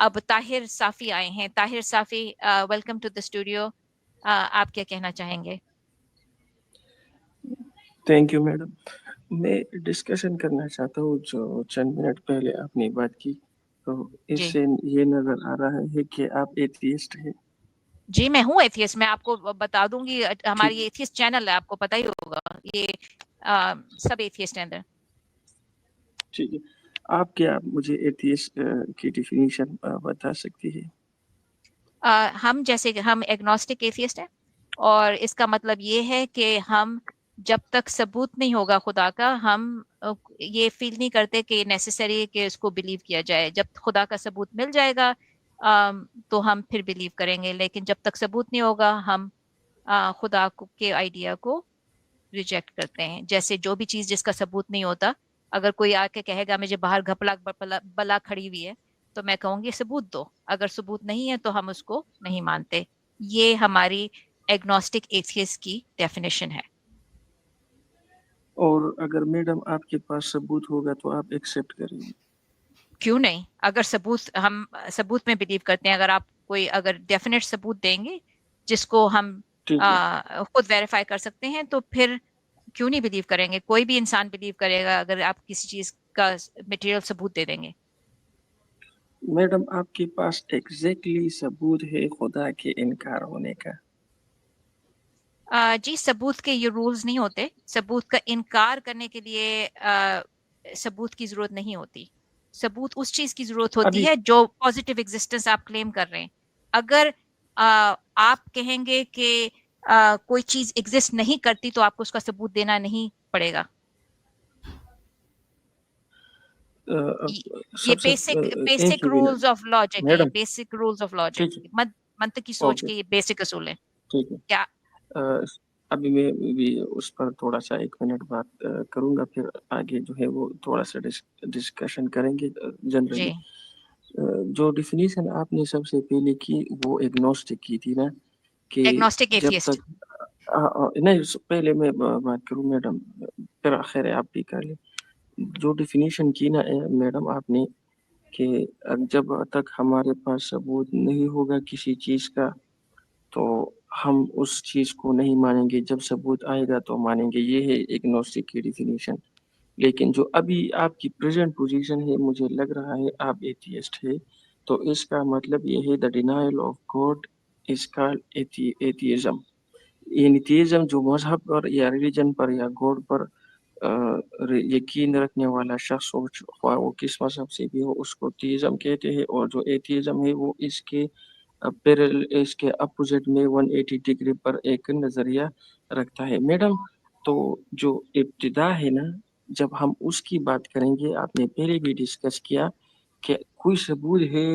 اب طاہر صافی آئے ہیں. طاہر صافی, ویلکم ٹو دا اسٹوڈیو. آپ کیا کہنا چاہیں گے؟ Thank you madam. میں ڈسکشن کرنا چاہتا ہوں جو چند منٹ پہلے آپ نے بات کی، تو اس جی سے یہ نظر آ رہا ہے کہ آپ ایتھیسٹ ہیں. جی میں ہوں ایتھیسٹ. میں آپ کو بتا دوں گی, ہماری ٹھیک یہ ایتھیسٹ چینل ہے, آپ کو پتہ ہی ہوگا. یہ سب ایتھیسٹ ہیں ادھر. ٹھیک ہے. آپ کیا مجھے ایتھیسٹ کی ڈیفینیشن بتا سکتی ہے؟ ہم جیسے کہ ہم ایگنوسٹک ایتھیسٹ ہیں, اور اس کا مطلب یہ ہے کہ ہم جب تک ثبوت نہیں ہوگا خدا کا, ہم یہ فیل نہیں کرتے کہ نیسیسری کہ اس کو بلیو کیا جائے. جب خدا کا ثبوت مل جائے گا تو ہم پھر بلیو کریں گے, لیکن جب تک ثبوت نہیں ہوگا ہم خدا کے آئیڈیا کو ریجیکٹ کرتے ہیں. جیسے جو بھی چیز جس کا ثبوت نہیں ہوتا, اگر کوئی آ کے کہے گا مجھے باہر گھپلا بلا کھڑی ہوئی ہے, تو میں کہوں گی ثبوت دو. اگر ثبوت نہیں ہے تو ہم اس کو نہیں مانتے. یہ ہماری ایگنوسٹک ایتھیسٹ کی ڈیفینیشن ہے. اور اگر میڈم آپ کے پاس ثبوت ہوگا تو آپ ایکسیپٹ کریں گے؟ کیوں نہیں؟ اگر ثبوت, ہم ثبوت میں بلیو کرتے ہیں. اگر آپ کوئی اگر ڈیفینیٹ ثبوت دیں گے جس کو ہم ٹھیک ہے. خود ویریفائی کر سکتے ہیں, تو پھر کیوں نہیں بلیو کریں گے؟ کوئی بھی انسان بلیو کرے گا اگر آپ کسی چیز کا مٹیریل ثبوت دے دیں گے. میڈم آپ کے پاس ایگزیکٹلی ثبوت ہے خدا کے انکار ہونے کا؟ جی ثبوت کے یہ رولز نہیں ہوتے. ثبوت کا انکار کرنے کے لیے ثبوت کی ضرورت نہیں ہوتی. ثبوت اس چیز کی ضرورت ہوتی ابھی ہے جو پازیٹیو ایگزسٹنس آپ کلیم کر رہے ہیں. اگر آپ کہیں گے کہ کوئی چیز ایگزسٹ نہیں کرتی تو آپ کو اس کا ثبوت دینا نہیں پڑے گا. یہ سب سے ایک بیسک ہی رولز منٹ آف لاجک ہے. یہ میڈم. بیسک رولز آف ٹھیک ہے. لاجک, منطقی سوچ اوکے. کے یہ بیسک اصول ہیں. ٹھیک ہے. کیا ابھی میں بھی اس پر تھوڑا سا 1 منٹ بات کروں گا, پھر آگے جو ہے وہ تھوڑا سا ڈسکشن کریں گے جنرلی. جی جو ڈیفینیشن آپ نے سب سے پہلے کی وہ ایگنوسٹک کی تھی نا, کہ ایگنوسٹک جب ایتھیسٹ. تک نہیں پہلے میں بات کروں میڈم, پھر آخر ہے آپ بھی کر لیں. جو ڈیفینیشن کی نا میڈم آپ نے, کہ جب تک ہمارے پاس ثبوت نہیں ہوگا کسی چیز کا تو ہم اس چیز کو نہیں مانیں گے, جب ثبوت آئے گا تو مانیں گے. یہ ہے ایگنوسٹک کی ڈیفینیشن. لیکن جو ابھی آپ کی پریزنٹ پوزیشن ہے, مجھے لگ رہا ہے آپ ایتھیسٹ ہے, تو اس کا مطلب یہ ہے the denial of God is called atheism. یعنی ایتھیزم جو مذہب پر یا ریلیجن پر یا گاڈ پر یقین رکھنے والا شخص ہو, خواہ وہ کس مذہب سے بھی ہو, اس کو ایتھیزم کہتے ہیں. اور جو ایتھیزم ہے وہ اس کے اپوزٹ میں 180 ڈگری پر ایک نظریہ رکھتا ہے. میڈم تو جو ابتدا ہے نا, جب ہم اس کی بات کریں گے, آپ نے پہلے بھی ڈسکس کیا کہ کوئی ثبوت ہے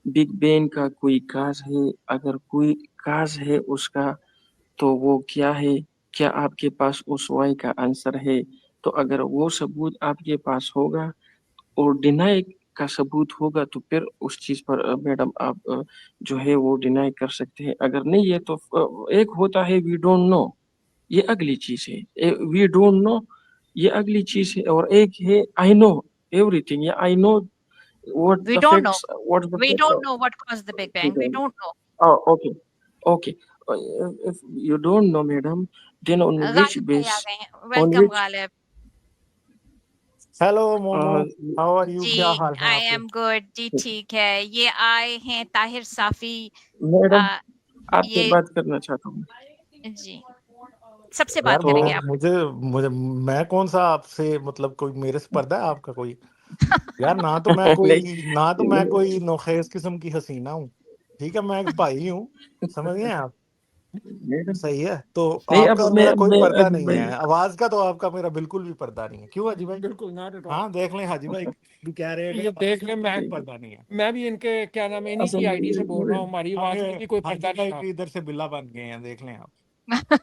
بگ بینگ کا, کوئی کاز ہے. اگر کوئی کاز ہے اس کا تو وہ کیا ہے؟ کیا آپ کے پاس اس وائی کا آنسر ہے؟ تو اگر وہ ثبوت آپ کے پاس ہوگا اور ڈینائی کا ثبوت ہوگا تو پھر اس چیز پر میڈم آپ جو ہے وہ ڈینائی کر سکتے ہیں. اگر نہیں ہے تو ایک ہوتا ہے وی ڈونٹ نو, یہ اگلی چیز ہے. وی ڈونٹ نو یہ اگلی چیز ہے. اور ایک ہے آئی نو ایوری تھنگ, یا I know what we the don't know. facts what the we facts don't are. Know what caused the big You bang. We don't know. don't know. Oh, okay. If you don't know madam, then on which غالب بھائی آ base, گئے ہیں. on welcome which Ghalib. Hello مومو, uh, how are you, جی کیا حال ہے آئی آپ کے؟ Am good. جی ٹھیک ہے. یہ آئے ہیں طاہر صافی. میڈم آپ سے یہ بات کرنا چاہتا ہوں. جی سب سے یار بات کریں گے آپ. مجھے میں کون سا آپ سے, مطلب کوئی میرے سے پردہ ہے آپ کا کوئی؟ یار نہ تو میں کوئی نوخیز قسم کی حسینہ ہوں, ٹھیک ہے, میں ایک بھائی ہوں, سمجھ گئے آپ؟ میڈم صحیح ہے. تو نہیں, آپ اب کا اور میں میرا کوئی میں پردہ ابھی نہیں بھائی ہے, آواز کا تو آپ کا میرا بالکل بھی پردہ نہیں ہے. کیوں حاجی بھائی؟ بالکل نہ. ہاں دیکھ لیں حاجی بھائی بھی کہہ رہے ہیں یہ دیکھ لیں, پردہ نہیں ہے. میں بھی ان کے کیا نام ہے, انہی اصل کی میں آئی ڈی سے بول رہا ہوں. ہماری آواز میں بھی کوئی حاجی پردہ بھائی نہیں بھی ادھر سے بلا بن گئے ہیں, دیکھ لیں آپ. ہاں, تھا.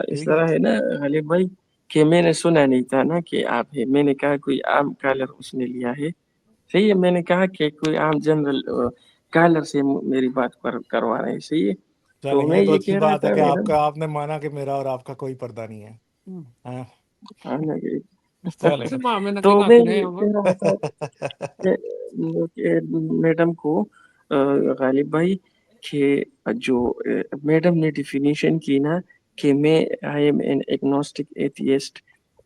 اس ٹھیک ہے. طرح ہے نا غالب بھائی کہ میں نے سنا نہیں تھا نا کہ آپ ہے. میں نے کہا کوئی عام کالر اس نے لیا ہے. صحیح ہے, میں نے کہا کہ کوئی عام جنرل کالر سے میری بات پر کروا رہے ہیں. صحیح ہے, تو چلیں میں یہ تو یہ اچھی کہہ رہا بات ہے تھا کہ میڈم. آپ نے مانا کہ میرا اور آپ کا کوئی پردہ نہیں ہے. ہاں نا, تو میں کہہ رہا تھا کہ میڈم کو غالب بھائی کہ جو میڈم نے ڈیفینیشن کی نا کہ میں I am an agnostic atheist,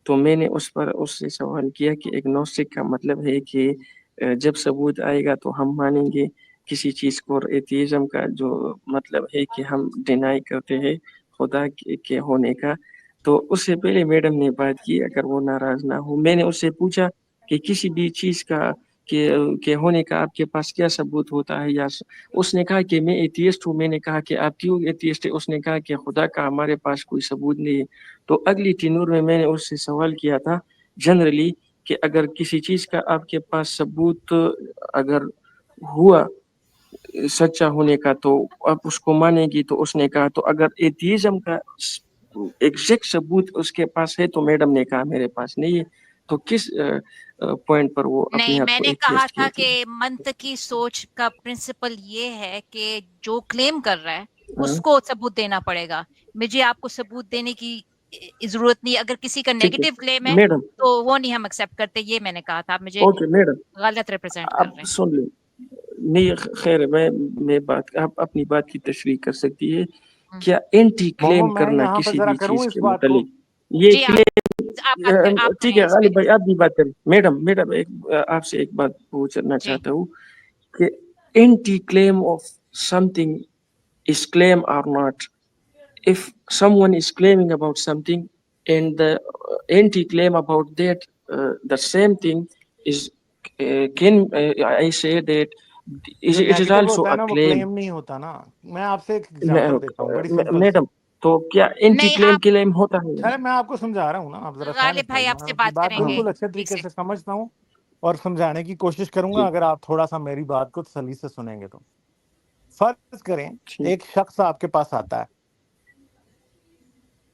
تو میں نے اس سے سوال کیا کہ ایگنوسٹک کا مطلب ہے کہ جب ثبوت آئے گا تو ہم مانیں گے کسی چیز کو، اور ایتھیزم کا جو مطلب ہے کہ ہم ڈینائی کرتے ہیں خدا کے ہونے کا۔ تو اس سے پہلے میڈم نے بات کی، اگر وہ ناراض نہ ہو، میں نے اس سے پوچھا کہ کسی بھی چیز کا کہ ہونے کا آپ کے پاس کیا ثبوت ہوتا ہے، یا اس نے کہا کہ میں ایتھیسٹ ہوں۔ میں نے کہا کہ آپ کیوں ایتھیسٹ ہے؟ اس نے کہا کہ خدا کا ہمارے پاس کوئی ثبوت نہیں ہے۔ تو اگلی تینور میں نے اس سے سوال کیا تھا جنرلی کہ اگر کسی چیز کا آپ کے پاس ثبوت اگر ہوا سچا ہونے کا تو آپ اس کو مانیں گی، تو اس نے کہا تو اگر ایتھیزم کا ایگزیکٹ ثبوت اس کے پاس ہے تو میڈم نے کہا میرے پاس نہیں ہے۔ تو کس پوائنٹ پر وہ اپنے نہیں، آپ میں کو نے کہا ایتھیسٹ تھا کہتی کہ منطقی سوچ کا پرنسپل یہ ہے کہ جو کلیم کر رہا ہے اس کو ثبوت دینا پڑے گا۔ مجھے آپ کو ثبوت دینے کی ضرورت نہیں، اگر کسی کا ٹھیک ہے نیگیٹو کلیم ہے میڈم، تو وہ نہیں ہم ایکسیپٹ کرتے، یہ میں نے کہا تھا۔ آپ مجھے اوکے میڈم، غلط ریپرزینٹ کر آپ رہے ہیں۔ سن لیں، نہیں خیر ہے، میں بات آپ اپنی بات کی تشریح کر سکتی ہے۔ کیا اینٹی مومو کلیم میں کرنا یہاں پہ کسی ذرا بھی کروں چیز اس کے بات کو، متعلق یہ جی آپ ٹھیک کریں ہے اس پہ۔ غالب بھائی آپ بھی بات کریں۔ میڈم ایک آپ سے ایک بات پوچھنا جی چاہتا ہوں کہ anti claim of something is claim or not. If someone is claiming about something and the anti-claim about that, the same thing is, can I say that جو it is نیگیٹو also ہوتا ہے a نا وہ claim؟ کلیم نہیں ہوتا نا۔ میں آپ سے ایک ایگزامپل دیتا ہوں بڑی سمپل سی۔ میڈم تو کیا اینٹی نہیں، کلیم آپ کلیم ہوتا ہے؟ ارے میں آپ کو سمجھا رہا ہوں نا، آپ ذرا غالب سائلنٹ بھائی رہیے، آپ میں سے آپ کی بات بات کریں گے بالکل اچھے ٹھیک طریقے سے۔ سے سمجھتا ہوں اور سمجھانے کی کوشش کروں گا، جی اگر آپ تھوڑا سا میری بات کو تسلی سے سنیں گے تو۔ فرض کریں ٹھیک ایک شخص آپ کے پاس آتا ہے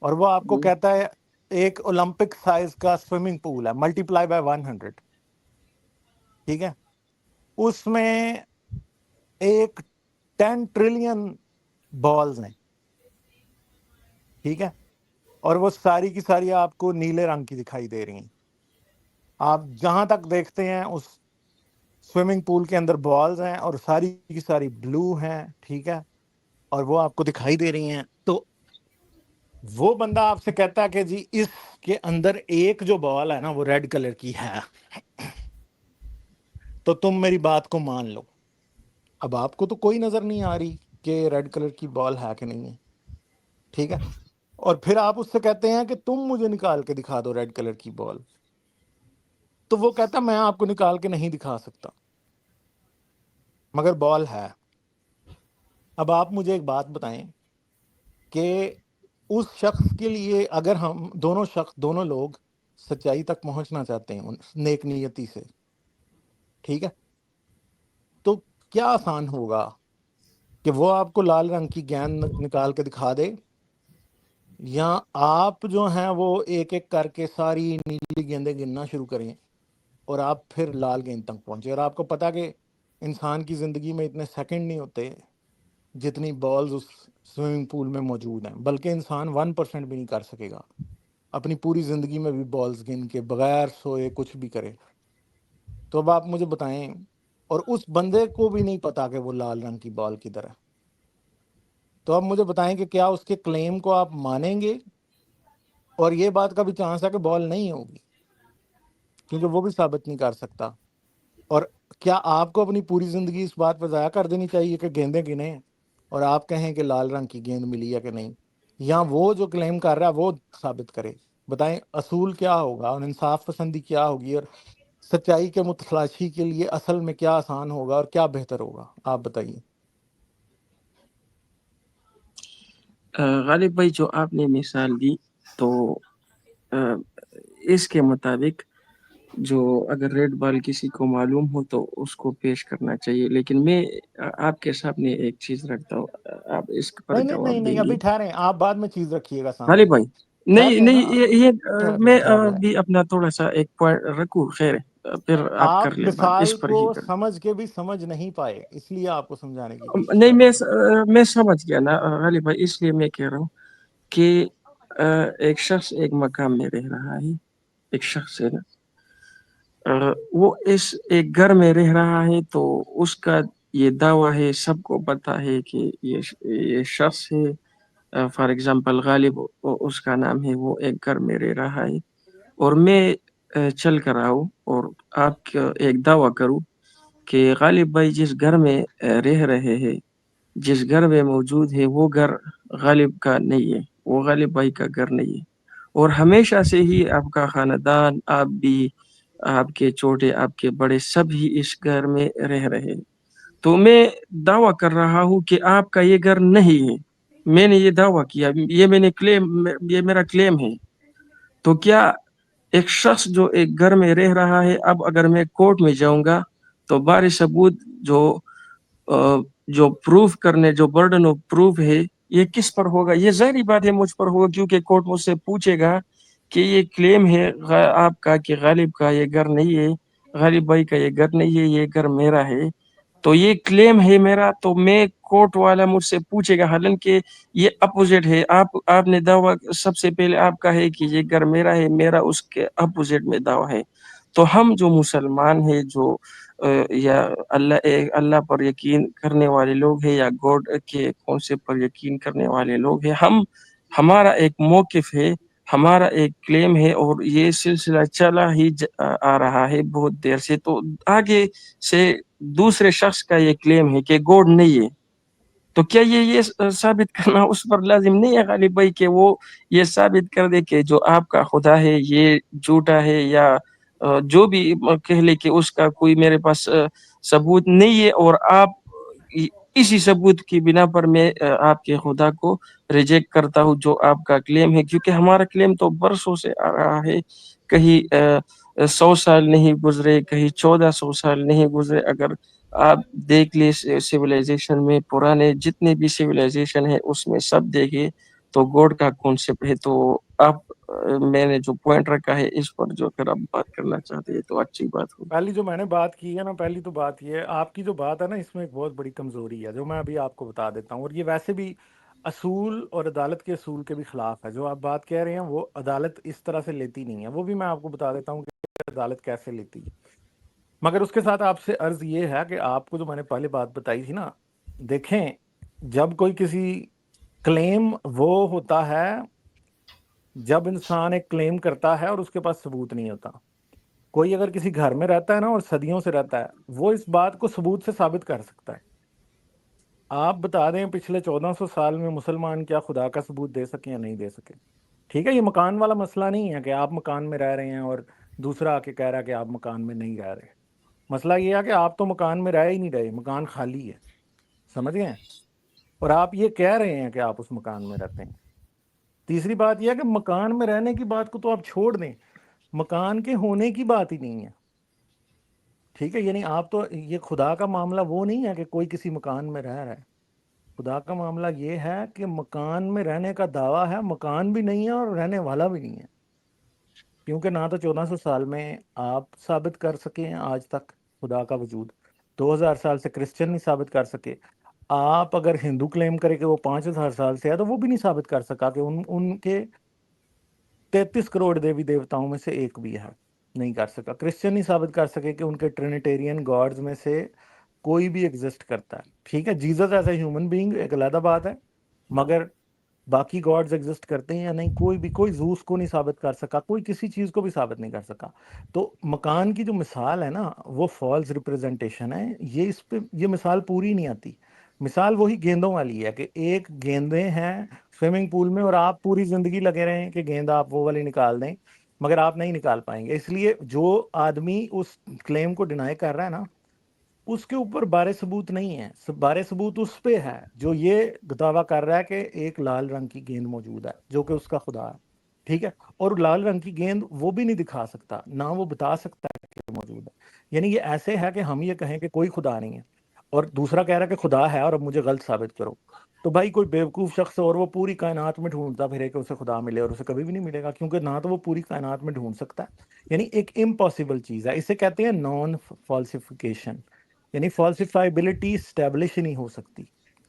اور وہ آپ کو کہتا ہے ایک اولمپک سائز کا سوئمنگ پول ہے، ملٹی پلائی بائی 100، ٹھیک ہے، اس میں ایک 10 ٹریلین بالز ہیں، ٹھیک ہے، اور وہ ساری کی ساری آپ کو نیلے رنگ کی دکھائی دے رہی ہیں۔ آپ جہاں تک دیکھتے ہیں اس سوئمنگ پول کے اندر بالز ہیں اور ساری کی ساری بلو ہیں، ٹھیک ہے، اور وہ آپ کو دکھائی دے رہی ہیں۔ تو وہ بندہ آپ سے کہتا ہے کہ جی اس کے اندر ایک جو بال ہے نا وہ ریڈ کلر کی ہے، تو تم میری بات کو مان لو۔ اب آپ کو تو کوئی نظر نہیں آ رہی کہ ریڈ کلر کی بال ہے کہ نہیں ہے، ٹھیک ہے، اور پھر آپ اس سے کہتے ہیں کہ تم مجھے نکال کے دکھا دو ریڈ کلر کی بال، تو وہ کہتا میں آپ کو نکال کے نہیں دکھا سکتا مگر بال ہے۔ اب آپ مجھے ایک بات بتائیں کہ اس شخص کے لیے اگر ہم دونوں لوگ سچائی تک پہنچنا چاہتے ہیں نیک نیتی سے، ٹھیک ہے، تو کیا آسان ہوگا کہ وہ آپ کو لال رنگ کی گیند نکال کے دکھا دے، یا آپ جو ہیں وہ ایک ایک کر کے ساری نیلی گیندیں گننا شروع کریں اور آپ پھر لال گیند تک پہنچے؟ اور آپ کو پتا کہ انسان کی زندگی میں اتنے سیکنڈ نہیں ہوتے جتنی بالز اس سوئمنگ پول میں موجود ہیں، بلکہ انسان 1% بھی نہیں کر سکے گا اپنی پوری زندگی میں بھی بالز گن کے بغیر سوئے کچھ بھی کرے۔ تو اب آپ مجھے بتائیں، اور اس بندے کو بھی نہیں پتا کہ وہ لال رنگ کی بال کدھر ہے، تو اب مجھے بتائیں کہ کیا اس کے کلیم کو آپ مانیں گے؟ اور یہ بات کا بھی چانس ہے کہ بال نہیں ہوگی کیونکہ وہ بھی ثابت نہیں کر سکتا۔ اور کیا آپ کو اپنی پوری زندگی اس بات پہ ضائع کر دینی چاہیے کہ گیندیں گنیں اور آپ کہیں کہ لال رنگ کی گیند ملی ہے کہ نہیں، یا وہ جو کلیم کر رہا ہے وہ ثابت کرے؟ بتائیں اصول کیا ہوگا اور انصاف پسندی کیا ہوگی، اور سچائی کے متلاشی کے لیے اصل میں کیا آسان ہوگا اور کیا بہتر ہوگا؟ آپ بتائیے۔ غالب بھائی جو آپ نے مثال دی تو اس کے مطابق جو اگر ریڈ بال کسی کو معلوم ہو تو اس کو پیش کرنا چاہیے، لیکن میں آپ کے سامنے ایک چیز رکھتا ہوں، آپ اس پر نہیں نہیں نہیں جواب نہیں، دیں گے؟ ابھی ٹھہریں، آپ بعد میں چیز رکھیے گا سامنے، غالب بھائی ٹھہریے نا، نہیں یہ میں ٹھہرے۔ بھی اپنا تھوڑا سا ایک پوائنٹ رکھوں، خیر پھر آپ آپ کر لیں بات، مثال اس پر کو ہی کر سمجھ کے بھی سمجھ نہیں پائے، اس لیے آپ کو سمجھانے کی کوشش نہیں کر رہا ہوں۔ میں سمجھ گیا نا غالب بھائی، اس لیے میں کہہ رہا ہوں کہ ایک شخص ایک مقام میں رہ رہا ہے، ایک شخص ہے نا, وہ اس ایک گھر میں رہ رہا ہے, تو اس کا یہ دعویٰ ہے, سب کو پتا ہے کہ یہ شخص ہے, فار ایگزامپل غالب اس کا نام ہے, وہ ایک گھر میں رہ رہا ہے, اور میں چل کر آؤں اور آپ کا ایک دعویٰ کروں کہ غالب بھائی جس گھر میں رہ رہے ہیں, جس گھر میں موجود ہے, وہ گھر غالب کا نہیں ہے, وہ غالب بھائی کا گھر نہیں ہے, اور ہمیشہ سے ہی آپ کا خاندان, آپ بھی, آپ کے چھوٹے, آپ کے بڑے, سب ہی اس گھر میں رہ رہے ہیں. تو میں دعویٰ کر رہا ہوں کہ آپ کا یہ گھر نہیں ہے. میں نے یہ دعویٰ کیا, یہ میرا کلیم ہے. تو کیا ایک شخص جو ایک گھر میں رہ رہا ہے, اب اگر میں کورٹ میں جاؤں گا تو بار ثبوت جو پروف کرنے, جو برڈن آف پروف ہے, یہ کس پر ہوگا؟ یہ ظاہری بات ہے مجھ پر ہوگا, کیونکہ کورٹ مجھ سے پوچھے گا کہ یہ کلیم ہے آپ کا کہ غالب کا یہ گھر نہیں ہے, غالب بھائی کا یہ گھر نہیں ہے, یہ گھر میرا ہے. تو یہ کلیم ہے میرا, تو میں کورٹ والا مجھ سے پوچھے گا, حالانکہ یہ اپوزٹ ہے. آپ نے دعویٰ سب سے پہلے آپ کا ہے کہ یہ گھر میرا ہے, میرا اس کے اپوزٹ میں دعویٰ ہے. تو ہم جو مسلمان ہیں, جو یا اللہ پر یقین کرنے والے لوگ ہیں, یا گاڈ کے کانسیپٹ پر یقین کرنے والے لوگ ہیں, ہمارا ایک موقف ہے, ہمارا ایک کلیم ہے, اور یہ سلسلہ چلا ہی آ رہا ہے بہت دیر سے. تو آگے سے دوسرے شخص کا یہ کلیم ہے کہ گاڈ نہیں ہے, تو کیا یہ ثابت کرنا اس پر لازم نہیں ہے غالب بھائی کہ وہ یہ ثابت کر دے کہ جو آپ کا خدا ہے یہ جھوٹا ہے, یا جو بھی کہہ لے کہ اس کا کوئی میرے پاس ثبوت نہیں ہے, اور آپ اسی ثبوت کی بنا پر میں آپ کے خدا کو ریجیکٹ کرتا ہوں جو آپ کا کلیم ہے. کیونکہ ہمارا کلیم تو برسوں سے آ رہا ہے, کہیں 100 سال نہیں گزرے, کہیں 1400 سال نہیں گزرے. اگر آپ دیکھ لیں سویلائزیشن میں, پرانے جتنے بھی سویلائزیشن ہے اس میں سب دیکھیں تو گاڈ کا کانسیپٹ ہے. تو آپ میں نے جو پوائنٹ رکھا ہے اس پر جو اگر آپ بات کرنا چاہتے ہیں تو اچھی بات ہوگی. پہلی جو میں نے بات کی ہے نا, پہلی تو بات یہ ہے, آپ کی جو بات ہے نا, اس میں ایک بہت بڑی کمزوری ہے جو میں ابھی آپ کو بتا دیتا ہوں, اور یہ ویسے بھی اصول اور عدالت کے اصول کے بھی خلاف ہے. جو آپ بات کہہ رہے ہیں وہ عدالت اس طرح سے لیتی نہیں ہے, وہ بھی میں آپ کو بتا دیتا ہوں کہ عدالت کیسے لیتی ہے. مگر اس کے ساتھ آپ سے عرض یہ ہے کہ آپ کو جو میں نے پہلے بات بتائی تھی نا, دیکھیں جب کوئی کسی کلیم وہ ہوتا ہے جب انسان ایک کلیم کرتا ہے اور اس کے پاس ثبوت نہیں ہوتا. کوئی اگر کسی گھر میں رہتا ہے نا اور صدیوں سے رہتا ہے, وہ اس بات کو ثبوت سے ثابت کر سکتا ہے. آپ بتا دیں پچھلے 1400 سال میں مسلمان کیا خدا کا ثبوت دے سکے یا نہیں دے سکے. ٹھیک ہے, یہ مکان والا مسئلہ نہیں ہے کہ آپ مکان میں رہ رہے ہیں اور دوسرا آ کے کہہ رہا ہے کہ آپ مکان میں نہیں رہ رہے. مسئلہ یہ ہے کہ آپ تو مکان میں رہ ہی نہیں رہے, مکان خالی ہے, سمجھ گئے, اور آپ یہ کہہ رہے ہیں کہ آپ اس مکان میں رہتے ہیں. تیسری بات یہ ہے کہ مکان میں رہنے کی بات کو تو آپ چھوڑ دیں, مکان کے ہونے کی بات ہی نہیں ہے. ٹھیک ہے, یعنی آپ تو, یہ خدا کا معاملہ وہ نہیں ہے کہ کوئی کسی مکان میں رہ رہا ہے. خدا کا معاملہ یہ ہے کہ مکان میں رہنے کا دعویٰ ہے, مکان بھی نہیں ہے اور رہنے والا بھی نہیں ہے. کیونکہ نہ تو 1400 سال میں آپ ثابت کر سکے ہیں آج تک خدا کا وجود, 2000 سال سے کرسچن نہیں ثابت کر سکے. آپ اگر ہندو کلیم کرے کہ وہ 5000 سال سے ہے تو وہ بھی نہیں ثابت کر سکا کہ ان کے 33 کروڑ دیوی دیوتاؤں میں سے ایک بھی ہے, نہیں کر سکا. کرسچن نہیں ثابت کر سکے کہ ان کے ٹرینیٹیرین گاڈز میں سے کوئی بھی ایگزسٹ کرتا ہے. ٹھیک ہے, Jesus as a human being ایک علیحدہ بات ہے, مگر باقی گاڈز ایگزسٹ کرتے ہیں یا نہیں, کوئی زوس کو نہیں ثابت کر سکا, کوئی کسی چیز کو بھی ثابت نہیں کر سکا. تو مکان کی جو مثال ہے نا وہ فالس ریپرزنٹیشن ہے, یہ اس پہ یہ مثال پوری نہیں آتی. مثال وہی گیندوں والی ہے کہ ایک گیندیں ہیں سوئمنگ پول میں اور آپ پوری زندگی لگے رہے ہیں کہ گیند آپ وہ والی نکال دیں, مگر آپ نہیں نکال پائیں گے. اس لیے جو آدمی اس کلیم کو ڈینائی کر رہا ہے نا, اس کے اوپر بارے ثبوت نہیں ہے. بارے ثبوت اس پہ ہے جو یہ دعویٰ کر رہا ہے کہ ایک لال رنگ کی گیند موجود ہے جو کہ اس کا خدا ہے. ٹھیک ہے, اور لال رنگ کی گیند وہ بھی نہیں دکھا سکتا, نہ وہ بتا سکتا ہے کہ موجود ہے. یعنی یہ ایسے ہے کہ ہم یہ کہیں کہ کوئی خدا نہیں ہے اور دوسرا کہہ رہا ہے کہ خدا ہے اور اب مجھے غلط ثابت کرو. تو بھائی کوئی بیوقوف شخص اور وہ پوری کائنات میں ڈھونڈتا پھرے کہ اسے خدا ملے, اور اسے کبھی بھی نہیں ملے گا, کیونکہ نہ تو وہ پوری کائنات میں ڈھونڈ سکتا ہے. یعنی ایک امپاسبل چیز ہے, اسے کہتے ہیں نان فالسیفیکیشن. یعنی فالسیفائبلٹی اسٹیبلش نہیں ہو سکتی,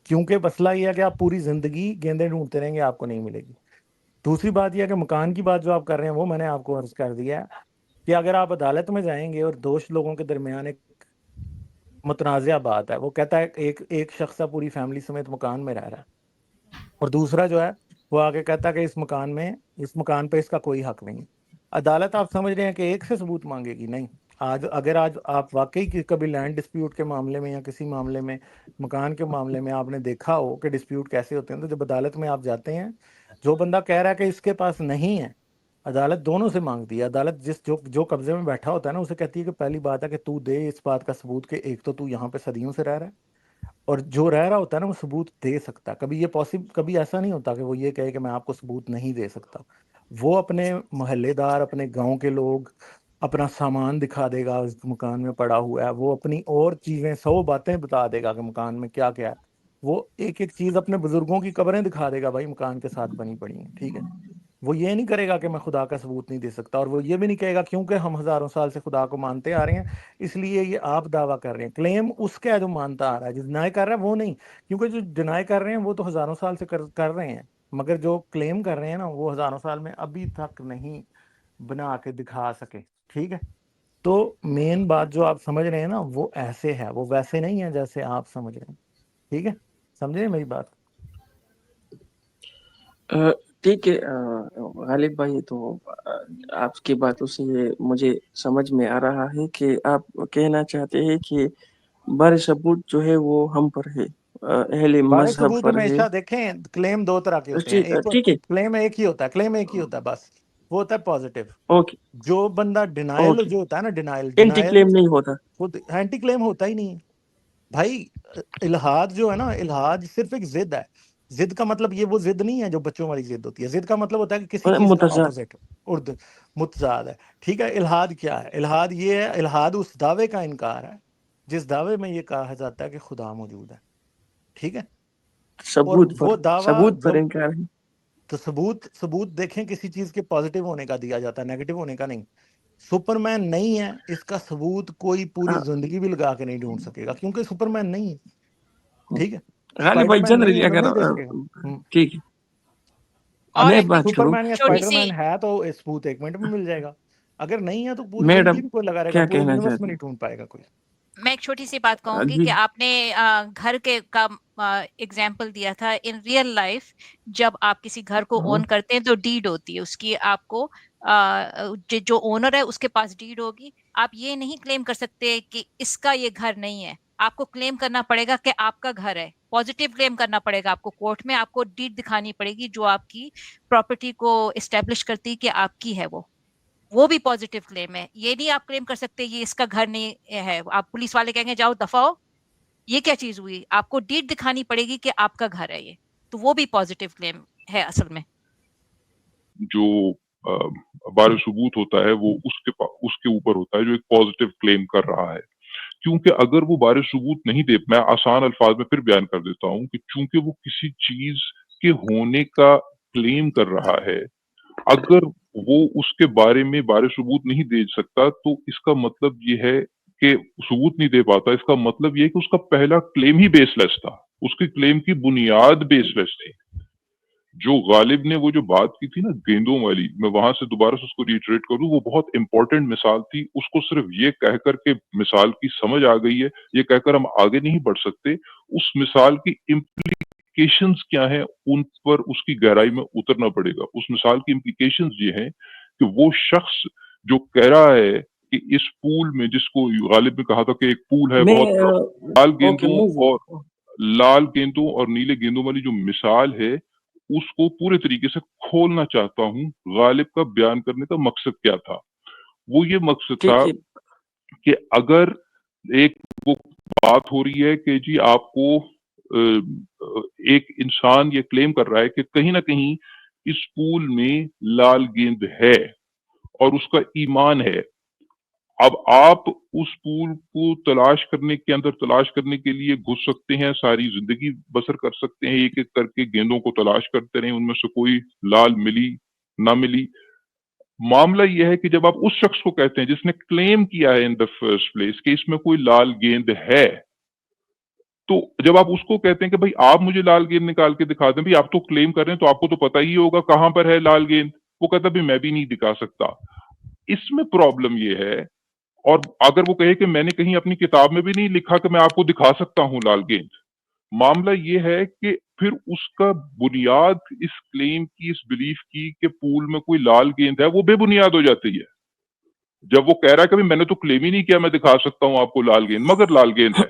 کیونکہ مسئلہ یہ ہے کہ آپ پوری زندگی گیندیں ڈھونڈتے رہیں گے, آپ کو نہیں ملے گی. دوسری بات یہ ہے کہ مکان کی بات جو آپ کر رہے ہیں وہ میں نے آپ کو عرض کر دیا ہے کہ اگر آپ عدالت میں جائیں گے اور دو لوگوں کے درمیان ایک متنازع بات ہے، وہ کہتا ہے ایک شخص ہے پوری فیملی سمیت مکان میں رہ رہا ہے، اور دوسرا جو ہے وہ آگے کہتا ہے کہ اس مکان پہ اس کا کوئی حق نہیں ہے، عدالت آپ سمجھ رہے ہیں کہ ایک سے ثبوت مانگے گی؟ نہیں. اگر آج آپ واقعی کبھی لینڈ ڈسپیوٹ کے معاملے میں یا کسی معاملے میں مکان کے معاملے میں آپ نے دیکھا ہو کہ ڈسپیوٹ کیسے ہوتے ہیں، تو جب عدالت میں آپ جاتے ہیں، جو بندہ کہہ رہا ہے کہ اس کے پاس نہیں ہے، عدالت دونوں سے مانگتی ہے. عدالت جو قبضے میں بیٹھا ہوتا ہے نا، اسے کہتی ہے کہ پہلی بات ہے کہ تو دے اس بات کا ثبوت کہ ایک تو یہاں پہ صدیوں سے رہ رہا ہے، اور جو رہ رہا ہوتا ہے نا وہ ثبوت دے سکتا ہے. کبھی ایسا نہیں ہوتا کہ وہ یہ کہے کہ میں آپ کو ثبوت نہیں دے سکتا. وہ اپنے محلے دار، اپنے گاؤں کے لوگ، اپنا سامان دکھا دے گا اس مکان میں پڑا ہوا ہے، وہ اپنی اور چیزیں 100 باتیں بتا دے گا کہ مکان میں کیا کیا ہے. وہ ایک ایک چیز اپنے بزرگوں کی قبریں دکھا دے گا بھائی مکان کے ساتھ بنی پڑی ہیں، ٹھیک ہے. وہ یہ نہیں کرے گا کہ میں خدا کا ثبوت نہیں دے سکتا، اور وہ یہ بھی نہیں کہے گا کیونکہ ہم ہزاروں سال سے خدا کو مانتے آ رہے ہیں اس لیے یہ آپ دعویٰ کر رہے ہیں. کلیم اس کا ہے جو مانتا آ رہا ہے، جو ڈینائی کر رہا ہے وہ نہیں، کیونکہ جو ڈینائی کر رہے ہیں وہ تو ہزاروں سال سے کر رہے ہیں، مگر جو کلیم کر رہے ہیں نا وہ ہزاروں سال میں ابھی تک نہیں بنا کے دکھا سکے، ٹھیک ہے. تو مین بات جو آپ سمجھ رہے ہیں نا وہ ایسے ہے، وہ ویسے نہیں ہے جیسے آپ سمجھ رہے ہیں، ٹھیک ہے. سمجھے میری بات؟ ٹھیک ہے غالب بھائی، تو آپ کی باتوں سے مجھے سمجھ میں آ رہا ہے کہ آپ کہنا چاہتے ہیں کہ بر ثبوت جو ہے وہ ہم پر ہے، اہل بارے مذہب ثبوت پر ہے. ہمیشہ دیکھیں کلیم دو طرح کے ہوتے ہیں. ٹھیک ہے، کلیم ایک ہی ہوتا ہے بس، وہ ہوتا ہے پازیٹیو. اوکے جو بندہ ڈینائل اوکے. جو ہوتا ہے نا، اینٹی ڈینائل کلیم نہیں ہوتا. خود اینٹی کلیم ہوتا ہی نہیں ہے بھائی. الحاد جو ہے نا، الحاد صرف ایک ضد ہے. ضد کا مطلب یہ وہ ضد نہیں ہے جو بچوں والی ضد ہوتی ہے. ضد کا مطلب ہوتا ہے کہ کسی چیز کا متضاد. اپوزٹ، اردو متضاد ہے، ٹھیک ہے. الحاد کیا ہے؟ الحاد یہ ہے، الحاد اس دعوے کا انکار ہے جس دعوے میں یہ کہا جاتا ہے کہ خدا موجود ہے، ٹھیک ہے. اور وہ دعویٰ ثبوت پر جب انکار ہے. تو ثبوت دیکھیں کسی چیز کے پازیٹیو ہونے کا دیا جاتا ہے، نیگیٹو ہونے کا نہیں. سپر مین نہیں ہے، اس کا ثبوت کوئی پوری زندگی بھی لگا کے نہیں ڈھونڈ سکے گا، کیونکہ سپر مین نہیں ہے، ٹھیک ہے. غالب اسپائڈر بھائی مین نہیں ہے جنرلی تو اگر نہیں دے سکے گا. ٹھیک ہے اور میں ایک بات سپر کروں. مین یا چھوٹی اسپائڈر سی مین ہے تو ثبوت 1 منٹ میں مل جائے گا، اگر نہیں ہے تو پوری زندگی میڈم بھی کوئی لگا رہے گا، کیا پورے کہنا یونیورس میں چاہتی نہیں ڈھونڈ پائے گا کوئی. میں ایک چھوٹی سی بات کہوں گی جی کہ آپ نے گھر کے کا ایگزامپل دیا تھا. ان ریئل لائف جب آپ کسی گھر کو اون کرتے ہیں تو ڈیڈ ہوتی ہے اس کی، آپ کو جو اونر ہے اس کے پاس ڈیڈ ہوگی. آپ یہ نہیں کلیم کر سکتے کہ اس کا یہ گھر نہیں ہے، آپ کو کلیم کرنا پڑے گا کہ آپ کا گھر ہے. پازیٹیو کلیم کرنا پڑے گا آپ کو کورٹ میں، آپ کو ڈیڈ دکھانی پڑے گی جو آپ کی پراپرٹی کو اسٹیبلش کرتی کہ آپ کی ہے. وہ بھی پازیٹیو کلیم ہے. یہ نہیں آپ کلیم کر سکتے یہ اس کا گھر نہیں ہے. آپ پولیس والے کہیں گے جاؤ دفع ہو، یہ کیا چیز ہوئی؟ آپ کو ڈیٹ دکھانی پڑے گی کہ آپ کا گھر ہے یہ، تو وہ بھی پازیٹیو کلیم ہے اصل میں. جو بار ثبوت ہوتا ہے وہ اس کے اوپر ہوتا ہے جو ایک پازیٹیو کلیم کر رہا ہے. کیونکہ اگر وہ بار ثبوت نہیں دے، میں آسان الفاظ میں پھر بیان کر دیتا ہوں کہ چونکہ وہ کسی چیز کے ہونے کا کلیم کر رہا ہے، اگر وہ اس کے بارے میں بار ثبوت نہیں دے سکتا تو اس کا مطلب یہ ہے کہ ثبوت نہیں دے پاتا، اس کا مطلب یہ ہے کہ اس کا پہلا کلیم ہی بیس لیس تھا، اس کے کلیم کی بنیاد بیس لیس تھی. جو غالب نے وہ جو بات کی تھی نا گیندوں والی، میں وہاں سے دوبارہ سے اس کو ریٹریٹ کروں، وہ بہت امپورٹنٹ مثال تھی. اس کو صرف یہ کہہ کر کے مثال کی سمجھ آ گئی ہے، یہ کہہ کر ہم آگے نہیں بڑھ سکتے. اس مثال کی امپلیکیشنز کیا ہیں ان پر اس کی گہرائی میں اترنا پڑے گا. اس مثال کی امپلیکیشنز یہ ہیں کہ وہ شخص جو کہہ رہا ہے کہ اس پول میں، جس کو غالب نے کہا تھا کہ ایک پول ہے میں بہت بڑا، اوکے موو. لال گیندوں اور نیلے گیندوں والی جو مثال ہے اس کو پورے طریقے سے کھولنا چاہتا ہوں. غالب کا بیان کرنے کا مقصد کیا تھا؟ وہ یہ مقصد تھا ٹھیک ہے کہ اگر ایک وہ بات ہو رہی ہے کہ جی آپ کو ایک انسان یہ کلیم کر رہا ہے کہ کہیں نہ کہیں اس پول میں لال گیند ہے اور اس کا ایمان ہے. اب آپ اس پول کو تلاش کرنے کے لیے گھس سکتے ہیں، ساری زندگی بسر کر سکتے ہیں، ایک ایک کر کے گیندوں کو تلاش کرتے رہیں، ان میں سے کوئی لال ملی نہ ملی. معاملہ یہ ہے کہ جب آپ اس شخص کو کہتے ہیں جس نے کلیم کیا ہے ان دا فرسٹ پلیس کہ اس میں کوئی لال گیند ہے، تو جب آپ اس کو کہتے ہیں کہ بھائی آپ مجھے لال گیند نکال کے دکھا دیں، بھائی آپ تو کلیم کر رہے ہیں تو آپ کو تو پتہ ہی ہوگا کہاں پر ہے لال گیند. وہ کہتا بھی میں بھی نہیں دکھا سکتا. اس میں پرابلم یہ ہے، اور اگر وہ کہے کہ میں نے کہیں اپنی کتاب میں بھی نہیں لکھا کہ میں آپ کو دکھا سکتا ہوں لال گیند، معاملہ یہ ہے کہ پھر اس کا بنیاد اس کلیم کی، اس بلیف کی کہ پول میں کوئی لال گیند ہے، وہ بے بنیاد ہو جاتی ہے. جب وہ کہہ رہا ہے کہ میں نے تو کلیم ہی نہیں کیا میں دکھا سکتا ہوں آپ کو لال گیند، مگر لال گیند ہے.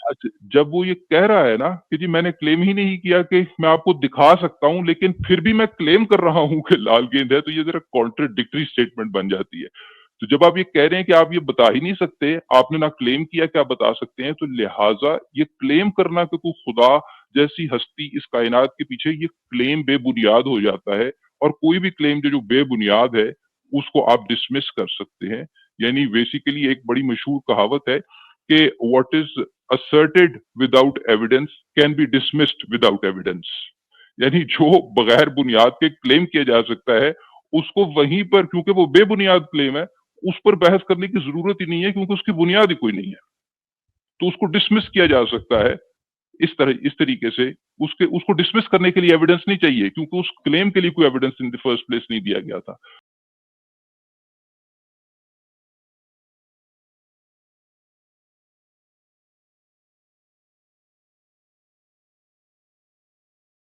اچھا، جب وہ یہ کہہ رہا ہے نا کہ جی میں نے کلیم ہی نہیں کیا کہ میں آپ کو دکھا سکتا ہوں، لیکن پھر بھی میں کلیم کر رہا ہوں کہ لال گیند ہے، تو یہ ذرا کانٹرڈکٹری اسٹیٹمنٹ بن جاتی ہے. تو جب آپ یہ کہہ رہے ہیں کہ آپ یہ بتا ہی نہیں سکتے، آپ نے نہ کلیم کیا کہ آپ بتا سکتے ہیں، تو لہٰذا یہ کلیم کرنا کہ کوئی خدا جیسی ہستی اس کائنات کے پیچھے، یہ کلیم بے بنیاد ہو جاتا ہے. اور کوئی بھی کلیم جو بے بنیاد ہے اس کو آپ ڈسمس کر سکتے ہیں. یعنی بیسیکلی ایک بڑی مشہور کہاوت ہے کہ what is asserted without evidence can be dismissed without evidence. یعنی جو بغیر بنیاد کے کلیم کیا جا سکتا ہے اس کو وہیں پر، کیونکہ وہ بے بنیاد کلیم ہے، اس پر بحث کرنے کی ضرورت ہی نہیں ہے کیونکہ اس کی بنیاد ہی کوئی نہیں ہے، تو اس کو ڈسمس کیا جا سکتا ہے. اس طریقے سے اس کو ڈسمس کرنے کے لیے ایویڈنس نہیں چاہیے کیونکہ اس کلیم کے لیے کوئی evidence in the first place نہیں دیا گیا تھا.